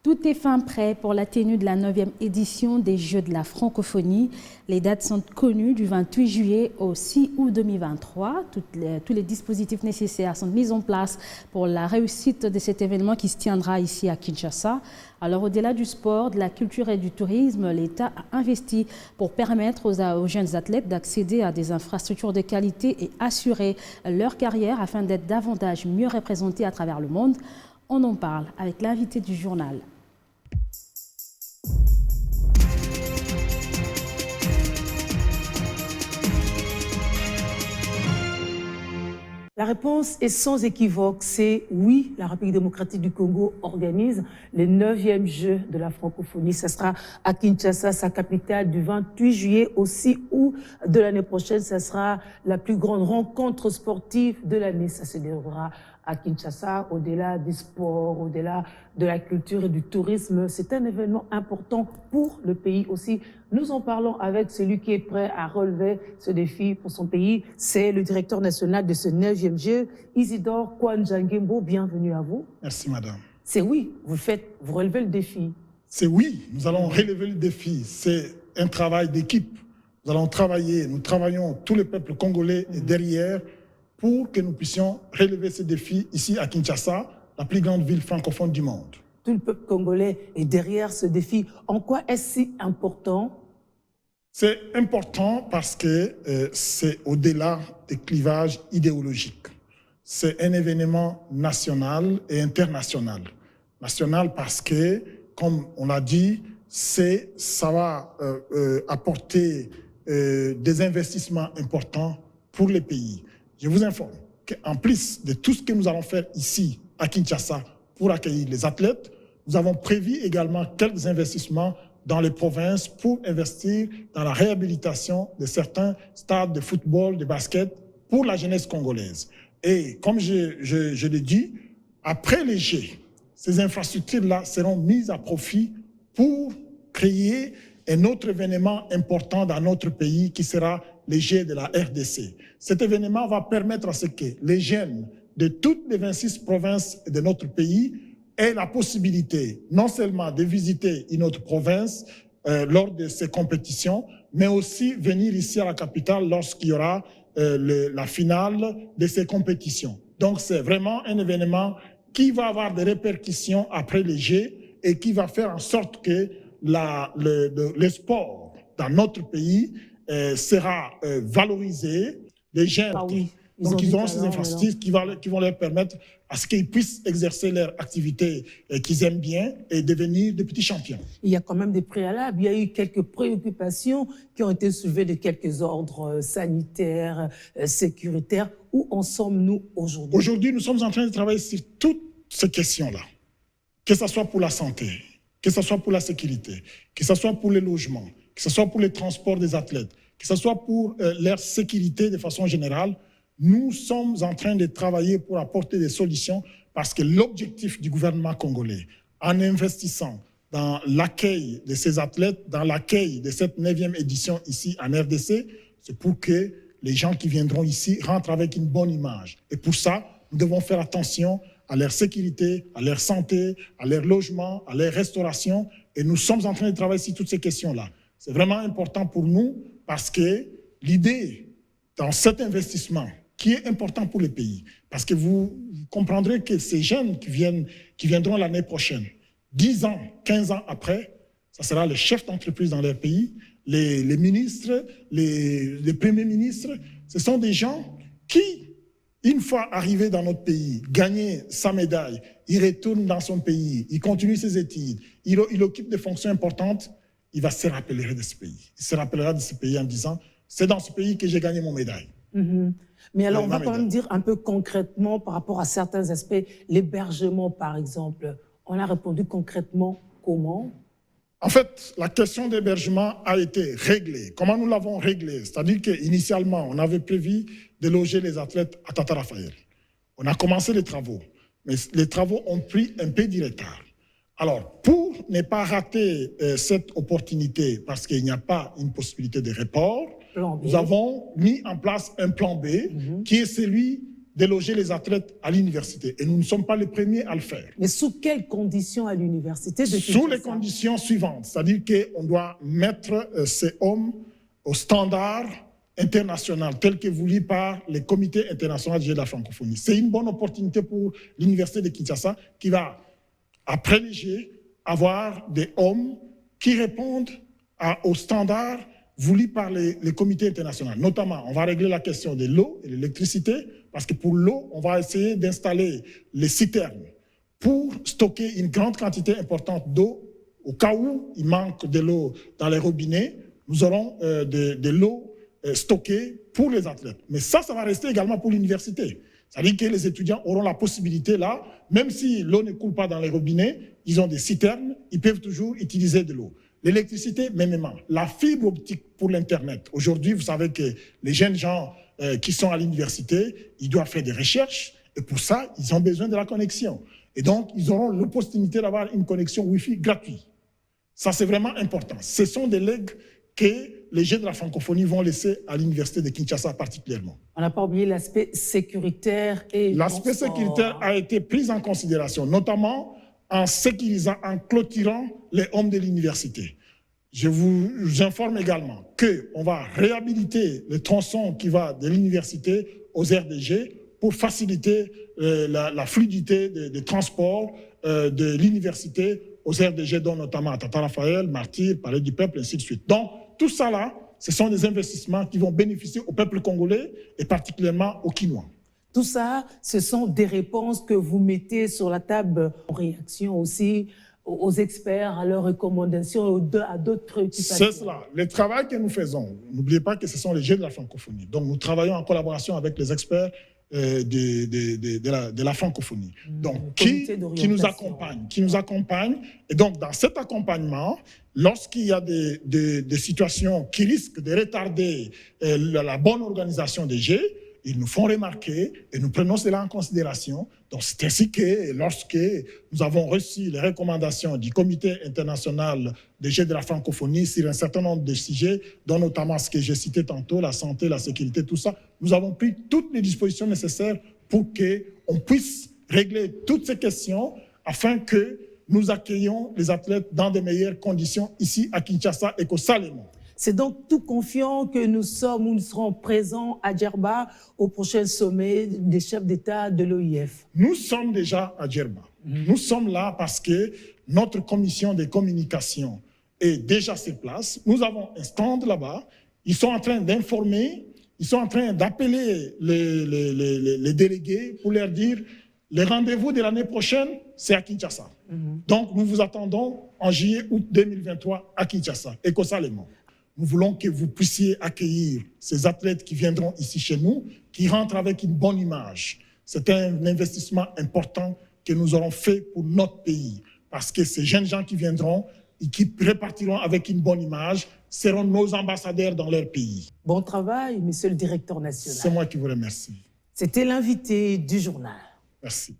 Tout est fin prêt pour la tenue de la 9e édition des Jeux de la francophonie. Les dates sont connues du 28 juillet au 6 août 2023. Tous les dispositifs nécessaires sont mis en place pour la réussite de cet événement qui se tiendra ici à Kinshasa. Alors au-delà du sport, de la culture et du tourisme, l'État a investi pour permettre aux jeunes athlètes d'accéder à des infrastructures de qualité et assurer leur carrière afin d'être davantage mieux représentés à travers le monde. On en parle avec l'invité du journal. La réponse est sans équivoque, c'est oui, la République démocratique du Congo organise les 9e Jeux de la francophonie. Ce sera à Kinshasa, sa capitale, du 28 juillet au 6 août de l'année prochaine. Ce sera la plus grande rencontre sportive de l'année. Ça se déroulera à Kinshasa, au-delà des sports, au-delà de la culture et du tourisme. C'est un événement important pour le pays aussi. Nous en parlons avec celui qui est prêt à relever ce défi pour son pays. C'est le directeur national de ce 9e jeu, Isidore Kouandjangembo. Bienvenue à vous. Merci, madame. C'est oui, vous relevez le défi. C'est oui, nous allons relever le défi. C'est un travail d'équipe. Nous allons travailler, nous travaillons, tout le peuple congolais est derrière pour que nous puissions relever ce défi ici à Kinshasa, la plus grande ville francophone du monde. Tout le peuple congolais est derrière ce défi. En quoi est-ce si important? C'est important parce que c'est au-delà des clivages idéologiques. C'est un événement national et international. National parce que, comme on l'a dit, ça va apporter des investissements importants pour les pays. Je vous informe qu'en plus de tout ce que nous allons faire ici à Kinshasa pour accueillir les athlètes, nous avons prévu également quelques investissements dans les provinces pour investir dans la réhabilitation de certains stades de football, de basket pour la jeunesse congolaise. Et comme je l'ai dit, après les Jeux, ces infrastructures-là seront mises à profit pour créer un autre événement important dans notre pays qui sera les Jeux de la RDC. Cet événement va permettre à ce que les jeunes de toutes les 26 provinces de notre pays aient la possibilité non seulement de visiter une autre province lors de ces compétitions, mais aussi venir ici à la capitale lorsqu'il y aura la finale de ces compétitions. Donc c'est vraiment un événement qui va avoir des répercussions après les Jeux et qui va faire en sorte que le sport dans notre pays sera valorisé. Les jeunes, donc ils auront ces infrastructures qui vont leur permettre à ce qu'ils puissent exercer leur activité qu'ils aiment bien et devenir de petits champions. Il y a quand même des préalables. Il y a eu quelques préoccupations qui ont été soulevées de quelques ordres sanitaires, sécuritaires. Où en sommes-nous aujourd'hui? Aujourd'hui, nous sommes en train de travailler sur toutes ces questions-là, que ce soit pour la santé, que ce soit pour la sécurité, que ce soit pour les logements, que ce soit pour les transports des athlètes, que ce soit pour leur sécurité de façon générale. Nous sommes en train de travailler pour apporter des solutions parce que l'objectif du gouvernement congolais, en investissant dans l'accueil de ces athlètes, dans l'accueil de cette 9e édition ici en RDC, c'est pour que les gens qui viendront ici rentrent avec une bonne image. Et pour ça, nous devons faire attention à leur sécurité, à leur santé, à leur logement, à leur restauration. Et nous sommes en train de travailler sur toutes ces questions-là. C'est vraiment important pour nous parce que l'idée dans cet investissement qui est important pour le pays, parce que vous comprendrez que ces jeunes qui viendront l'année prochaine, 10 ans, 15 ans après, ça sera les chefs d'entreprise dans leur pays, les ministres, les premiers ministres. Ce sont des gens qui, une fois arrivés dans notre pays, gagner sa médaille, il retourne dans son pays, il continue ses études, il occupe des fonctions importantes, il va se rappeler de ce pays. Il se rappellera de ce pays en disant « c'est dans ce pays que j'ai gagné mon médaille ». Mais alors, on va quand même dire un peu concrètement par rapport à certains aspects, l'hébergement par exemple, on a répondu concrètement comment? En fait, la question d'hébergement a été réglée. Comment nous l'avons réglée? C'est-à-dire qu'initialement, on avait prévu de loger les athlètes à Tata Raphaël. On a commencé les travaux, mais les travaux ont pris un peu de retard. Alors, pour ne pas rater cette opportunité, parce qu'il n'y a pas une possibilité de report, nous avons mis en place un plan B qui est celui déloger les athlètes à l'université. Et nous ne sommes pas les premiers à le faire. Mais sous quelles conditions à l'université de Kinshasa? Sous les conditions suivantes, c'est-à-dire qu'on doit mettre ces hommes au standard international tel que voulu par les comités internationaux de la francophonie. C'est une bonne opportunité pour l'université de Kinshasa qui va, après léger, avoir des hommes qui répondent aux standards voulus par les comités internationaux. Notamment, on va régler la question de l'eau et de l'électricité, parce que pour l'eau, on va essayer d'installer les citernes pour stocker une grande quantité importante d'eau. Au cas où il manque de l'eau dans les robinets, nous aurons de l'eau stockée pour les athlètes. Mais ça va rester également pour l'université. C'est-à-dire que les étudiants auront la possibilité là, même si l'eau ne coule pas dans les robinets, ils ont des citernes, ils peuvent toujours utiliser de l'eau. L'électricité, mêmement. La fibre optique pour l'Internet. Aujourd'hui, vous savez que les jeunes gens qui sont à l'université, ils doivent faire des recherches, et pour ça, ils ont besoin de la connexion. Et donc, ils auront l'opportunité d'avoir une connexion Wi-Fi gratuite. Ça, c'est vraiment important. Ce sont des legs que les jeunes de la francophonie vont laisser à l'université de Kinshasa particulièrement. On n'a pas oublié l'aspect sécuritaire et l'aspect sécuritaire a été pris en considération, notamment en sécurisant, en clôturant les hommes de l'université. Je vous informe également qu'on va réhabiliter le tronçon qui va de l'université aux RDG pour faciliter la fluidité des transports de l'université aux RDG, dont notamment à Tata Raphaël, Martyr, Palais du Peuple, ainsi de suite. Donc, tout ça là, ce sont des investissements qui vont bénéficier au peuple congolais et particulièrement aux Kinois. Tout ça, ce sont des réponses que vous mettez sur la table en réaction aussi aux experts, à leurs recommandations, à d'autres préoccupations. C'est cela. Le travail que nous faisons, n'oubliez pas que ce sont les jeunes de la francophonie. Donc, nous travaillons en collaboration avec les experts de la francophonie. Donc, qui nous accompagnent. Et donc, dans cet accompagnement, lorsqu'il y a des situations qui risquent de retarder la bonne organisation des jeux, ils nous font remarquer et nous prenons cela en considération. Donc, c'est ainsi que lorsque nous avons reçu les recommandations du Comité international des jeux de la francophonie sur un certain nombre de sujets, dont notamment ce que j'ai cité tantôt, la santé, la sécurité, tout ça, nous avons pris toutes les dispositions nécessaires pour qu'on puisse régler toutes ces questions afin que nous accueillions les athlètes dans de meilleures conditions ici à Kinshasa et qu'au Salémon. C'est donc tout confiant que nous serons présents à Djerba au prochain sommet des chefs d'État de l'OIF. Nous sommes déjà à Djerba. Nous sommes là parce que notre commission de communication est déjà sur place. Nous avons un stand là-bas. Ils sont en train d'informer, ils sont en train d'appeler les délégués pour leur dire le rendez-vous de l'année prochaine, c'est à Kinshasa. Donc, nous vous attendons en juillet-août 2023 à Kinshasa et qu'au Salémon. Nous voulons que vous puissiez accueillir ces athlètes qui viendront ici chez nous, qui rentrent avec une bonne image. C'est un investissement important que nous aurons fait pour notre pays, parce que ces jeunes gens qui viendront et qui repartiront avec une bonne image seront nos ambassadeurs dans leur pays. Bon travail, monsieur le directeur national. C'est moi qui vous remercie. C'était l'invité du journal. Merci.